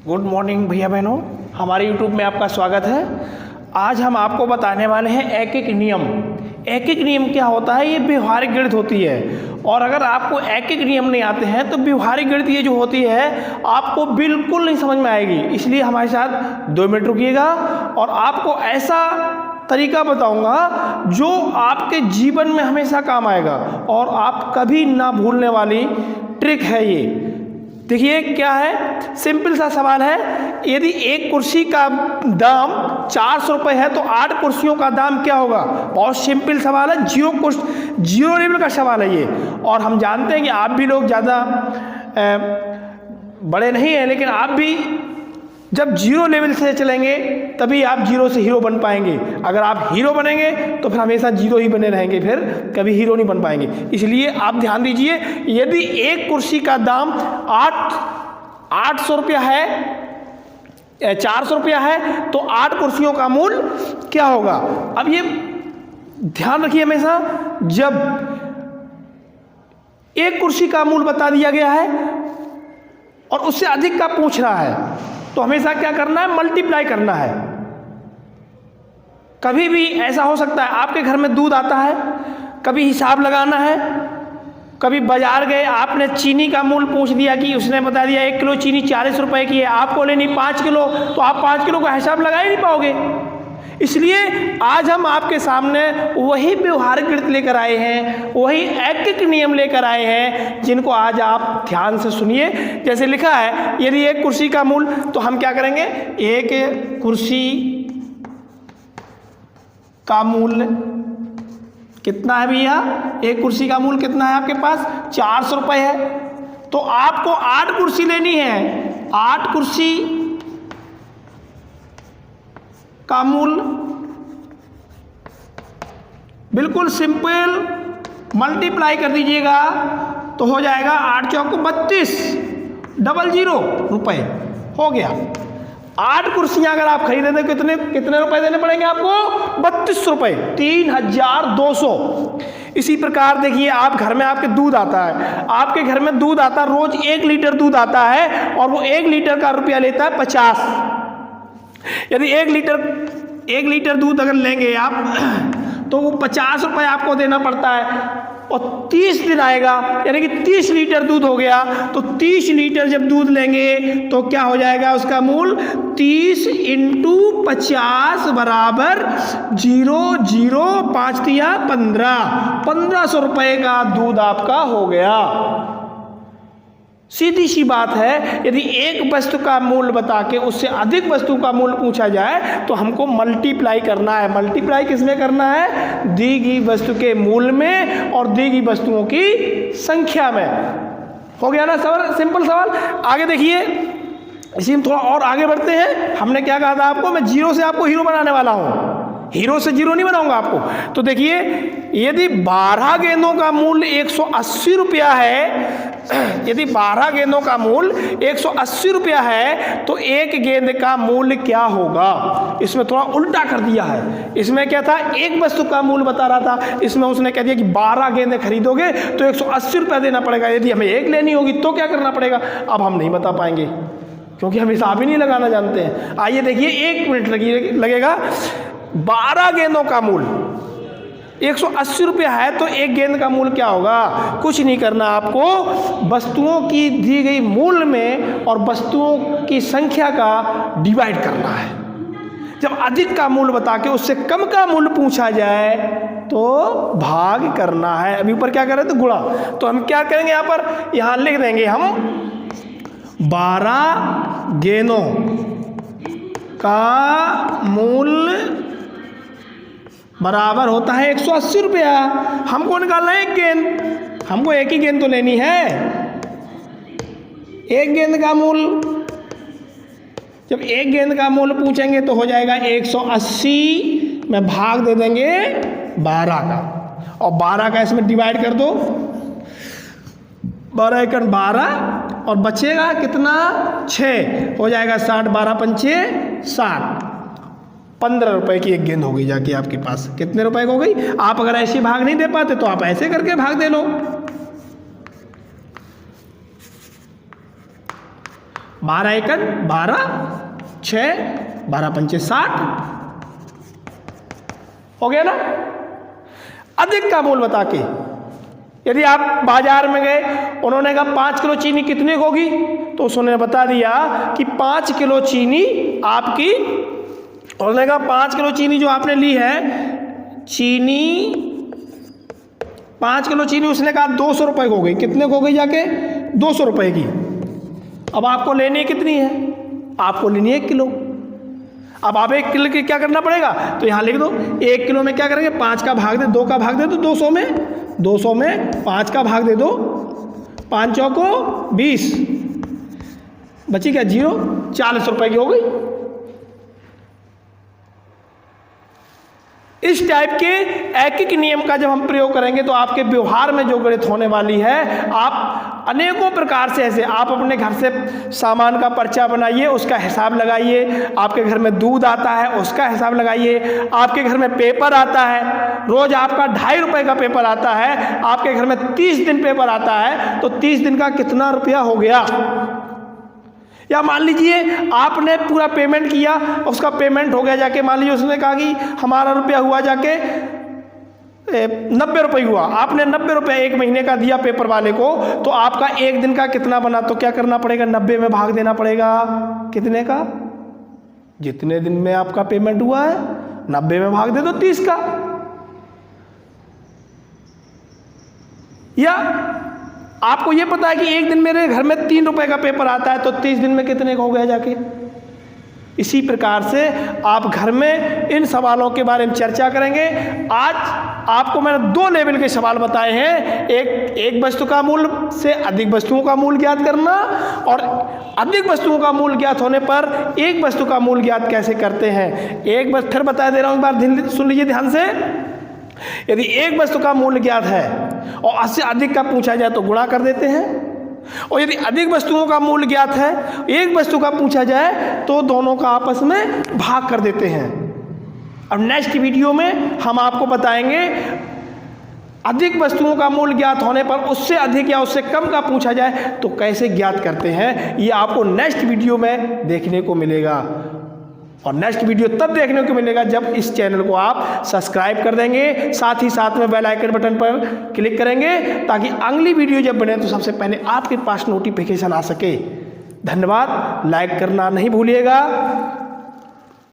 Good morning भैया बहनों, हमारे यूट्यूब में आपका स्वागत है। आज हम आपको बताने वाले हैं एक एक नियम। एक एक नियम क्या होता है? ये व्यवहारिक गणित होती है, और अगर आपको एक एक नियम नहीं आते हैं तो व्यवहारिक गणित ये जो होती है आपको बिल्कुल नहीं समझ में आएगी। इसलिए हमारे साथ 2 मिनट रुकिएगा और आपको ऐसा तरीका बताऊंगा जो आपके जीवन में हमेशा काम आएगा और आप कभी ना भूलने वाली ट्रिक है ये। देखिए क्या है, सिंपल सा सवाल है। यदि एक कुर्सी का दाम 400 रुपये है तो 8 कुर्सियों का दाम क्या होगा? बहुत सिंपल सवाल है, जीरो लेवल का सवाल है ये। और हम जानते हैं कि आप भी लोग ज़्यादा बड़े नहीं हैं, लेकिन आप भी जब जीरो लेवल से चलेंगे तभी आप जीरो से हीरो बन पाएंगे। अगर आप हीरो बनेंगे तो फिर हमेशा जीरो ही बने रहेंगे, फिर कभी हीरो नहीं बन पाएंगे। इसलिए आप ध्यान दीजिए, यदि एक कुर्सी का दाम 800 रुपया है, 400 रुपया है तो 8 कुर्सियों का मूल्य क्या होगा? अब ये ध्यान रखिए, हमेशा जब एक कुर्सी का मूल्य बता दिया गया है और उससे अधिक का पूछ रहा है तो हमेशा क्या करना है? मल्टीप्लाई करना है। कभी भी ऐसा हो सकता है आपके घर में दूध आता है, कभी हिसाब लगाना है, कभी बाजार गए, आपने चीनी का मूल्य पूछ दिया कि उसने बता दिया 1 किलो चीनी 40 रुपए की है, आपको लेनी 5 किलो, तो आप 5 किलो का हिसाब लगा ही नहीं पाओगे। इसलिए आज हम आपके सामने वही व्यवहारिक गणित लेकर आए हैं, वही एक एक नियम लेकर आए हैं, जिनको आज आप ध्यान से सुनिए। जैसे लिखा है, यदि एक कुर्सी का मूल्य, तो हम क्या करेंगे? एक कुर्सी का मूल्य कितना है भैया? एक कुर्सी का मूल्य कितना है आपके पास? 400 रुपये है। तो आपको 8 कुर्सी लेनी है। 8 कुर्सी का मूल्य बिल्कुल सिंपल, मल्टीप्लाई कर दीजिएगा तो हो जाएगा 8 चौक 32, 00 रुपये हो गया। 8 कुर्सियां अगर आप खरीदें तो कितने रुपए देने पड़ेंगे आपको? 32 रुपये, 3200। इसी प्रकार देखिए, आप घर में आपके दूध आता है, आपके घर में दूध आता है, रोज 1 लीटर दूध आता है और वो 1 लीटर का रुपया लेता है 50। यदि 1 लीटर दूध अगर लेंगे आप तो वो 50 रुपये आपको देना पड़ता है, और 30 दिन आएगा यानी कि 30 लीटर दूध हो गया। तो 30 लीटर जब दूध लेंगे तो क्या हो जाएगा उसका मूल्य? 30 × 50 बराबर 0, 5 तिया 1500 रुपये का दूध आपका हो गया। सीधी सी बात है, यदि एक वस्तु का मूल्य बता के उससे अधिक वस्तु का मूल्य पूछा जाए तो हमको मल्टीप्लाई करना है। मल्टीप्लाई किसमें करना है? दी गई वस्तु के मूल्य में और दी गई वस्तुओं की संख्या में। हो गया ना सवाल? सिंपल सवाल। आगे देखिए, इसी में थोड़ा और आगे बढ़ते हैं। हमने क्या कहा था आपको? मैं जीरो से आपको हीरो बनाने वाला हूँ, हीरो से जीरो नहीं बनाऊंगा आपको। तो देखिए, यदि 12 गेंदों का मूल्य 180 रुपया है, यदि 12 गेंदों का मूल्य 180 रुपया है तो एक गेंद का मूल्य क्या होगा? इसमें थोड़ा उल्टा कर दिया है। इसमें क्या था? एक वस्तु का मूल्य बता रहा था, इसमें उसने कह दिया कि 12 गेंदें खरीदोगे तो 180 रुपया देना पड़ेगा। यदि हमें एक लेनी होगी तो क्या करना पड़ेगा? अब हम नहीं बता पाएंगे क्योंकि हम हिसाब ही नहीं लगाना जानते हैं। आइए देखिए, 1 मिनट लगेगा। 12 गेंदों का मूल्य 180 रुपया है तो एक गेंद का मूल्य क्या होगा? कुछ नहीं करना, आपको वस्तुओं की दी गई मूल्य में और वस्तुओं की संख्या का डिवाइड करना है। जब अधिक का मूल्य बता के उससे कम का मूल्य पूछा जाए तो भाग करना है। अभी ऊपर क्या कर रहे थे? गुणा। तो हम क्या करेंगे? यहाँ पर यहाँ लिख देंगे हम 12 गेंदों का मूल्य बराबर होता है 180 रुपया। हमको निकालना है एक गेंद, हमको एक ही गेंद तो लेनी है। एक गेंद का मूल्य, जब एक गेंद का मूल्य पूछेंगे तो हो जाएगा 180 में भाग दे देंगे 12 का, और 12 का इसमें डिवाइड कर दो। 12 एकड़ 12 और बचेगा कितना? 6 हो जाएगा 60, 12 पंचे 60। 15 रुपए की एक गेंद हो गई जाके आपके पास। कितने रुपए की हो गई? आप अगर ऐसे भाग नहीं दे पाते तो आप ऐसे करके भाग दे लो। 12 एकड़ 12, 6, 12 पंचे 60 हो गया ना। अधिक का मूल बता के यदि आप बाजार में गए, उन्होंने कहा 5 किलो चीनी कितने की होगी, तो उसने बता दिया कि 5 किलो चीनी आपकी, उन्होंने कहा 5 किलो चीनी जो आपने ली है, चीनी 5 किलो चीनी उसने कहा 200 रुपये की हो गई। कितने को हो गई जाके? 200 रुपये की। अब आपको लेनी कितनी है? आपको लेनी है 1 किलो। अब आप 1 किलो की क्या करना पड़ेगा, तो यहाँ लिख दो 1 किलो में क्या करेंगे, 5 का भाग दे, 2 का भाग दे दो 200 में 5 का भाग दे दो, 5 चौको 20, बची क्या 0, 40 रुपए की हो गई। इस टाइप के ऐकिक नियम का जब हम प्रयोग करेंगे तो आपके व्यवहार में जो गणित होने वाली है, आप अनेकों प्रकार से ऐसे आप अपने घर से सामान का पर्चा बनाइए, उसका हिसाब लगाइए। आपके घर में दूध आता है, उसका हिसाब लगाइए। आपके घर में पेपर आता है, रोज आपका 2.5 रुपये का पेपर आता है, आपके घर में 30 दिन पेपर आता है, तो 30 दिन का कितना रुपया हो गया। या मान लीजिए आपने पूरा पेमेंट किया, उसका पेमेंट हो गया जाके, मान लीजिए उसने कहा कि हमारा रुपया हुआ जाके 90 रुपये हुआ, आपने 90 रुपये 1 महीने का दिया पेपर वाले को, तो आपका 1 दिन का कितना बना, तो क्या करना पड़ेगा, 90 में भाग देना पड़ेगा। कितने का? जितने दिन में आपका पेमेंट हुआ है 90 में भाग दे दो 30 का। या आपको ये पता है कि 1 दिन मेरे घर में 3 रुपए का पेपर आता है, तो 30 दिन में कितने का हो गया जाके। इसी प्रकार से आप घर में इन सवालों के बारे में चर्चा करेंगे। आज आपको मैंने 2 लेवल के सवाल बताए हैं, एक वस्तु का मूल से अधिक वस्तुओं का मूल ज्ञात करना, और अधिक वस्तुओं का मूल ज्ञात होने पर एक वस्तु का मूल ज्ञात कैसे करते हैं। एक बार फिर बता दे रहा हूँ, एक बार सुन लीजिए ध्यान से। यदि एक वस्तु का मूल्य ज्ञात है और 80 अधिक का पूछा जाए तो गुणा कर देते हैं, और यदि अधिक वस्तुओं का मूल्य ज्ञात है, एक वस्तु का पूछा जाए तो दोनों का आपस में भाग कर देते हैं। अब नेक्स्ट वीडियो में हम आपको बताएंगे अधिक वस्तुओं का मूल्य ज्ञात होने पर उससे अधिक या उससे कम का पूछा जाए तो कैसे ज्ञात करते हैं। ये आपको नेक्स्ट वीडियो में देखने को मिलेगा, और नेक्स्ट वीडियो तब देखने को मिलेगा जब इस चैनल को आप सब्सक्राइब कर देंगे, साथ ही साथ में बेल आइकन बटन पर क्लिक करेंगे, ताकि अगली वीडियो जब बने तो सबसे पहले आपके पास नोटिफिकेशन आ सके। धन्यवाद। लाइक करना नहीं भूलिएगा।